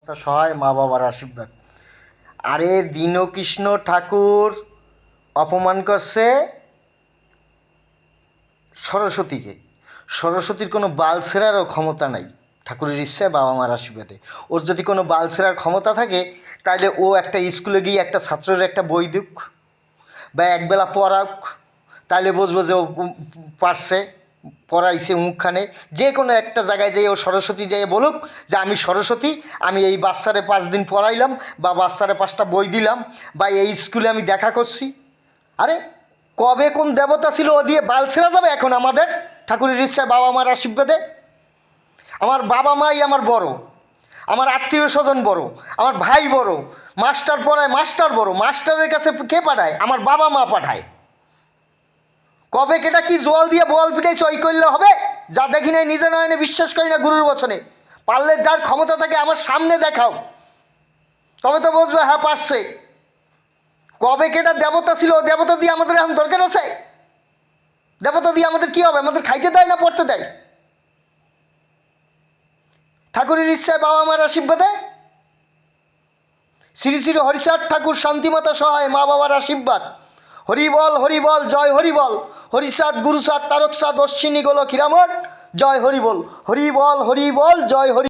তা সহায় মা বাবার আশীর্বাদ। আরে দীনকৃষ্ণ ঠাকুর অপমান করছে সরস্বতীকে। সরস্বতীর কোনো বাল ছেঁড়ারও ক্ষমতা নাই ঠাকুরের ইচ্ছায় বাবা মার আশীর্বাদে। ওর যদি কোনো বাল ছেঁড়ার ক্ষমতা থাকে তাহলে ও একটা স্কুলে গিয়ে একটা ছাত্রের একটা বই দিক বা একবেলা পড়াক, তাহলে বুঝবো যে ও পারছে, পড়াইছে মুখখানে। যে কোনো একটা জায়গায় যেয়ে ও সরস্বতী যেয়ে বলুক যে আমি সরস্বতী, আমি এই বাচ্চারে 5 দিন পড়াইলাম বা বাচ্চারে 5টা বই দিলাম বা এই স্কুলে আমি দেখা করছি। আরে কবে কোন দেবতা ছিল ও দিয়ে বাল ছেঁড়া যাবে এখন আমাদের ঠাকুরের ইচ্ছায় বাবা মার আশীর্বাদে? আমার বাবা মাই আমার বড়, আমার আত্মীয় স্বজন বড়, আমার ভাই বড়, মাস্টার পড়ায় মাস্টার বড়, মাস্টারের কাছে কে পাঠায়? আমার বাবা মা পাঠায়। কবে কেটা কি জল দিয়ে বল পিটাই চই করলে হবে? যা দেখি নাই নিজে নয়নে বিশ্বাস করি না গুরুর বচনে। পারলে যার ক্ষমতা থাকে আমার সামনে দেখাও, তবে তো বুঝবে হ্যাঁ পারছে। কবে কেটা দেবতা ছিল, দেবতা দিয়ে আমাদের এখন দরকার আছে? দেবতা দিয়ে আমাদের কি হবে? আমাদের খাইতে দেয় না পড়তে দেয়? ঠাকুরের ইচ্ছায় বাবা মার আশীর্বাদে শ্রী শ্রী হরিচাঁদ ঠাকুর শান্তিমাতা সহায় মা বাবার আশীর্বাদ। হরিবল হরিবল জয় হরিবল, হরিচাঁদ গুরুচাঁদ তারকচাঁদ অশ্বিনী গোলক হীরামঠ জয় হরিবল, হরিবল হরিবল জয় হরি।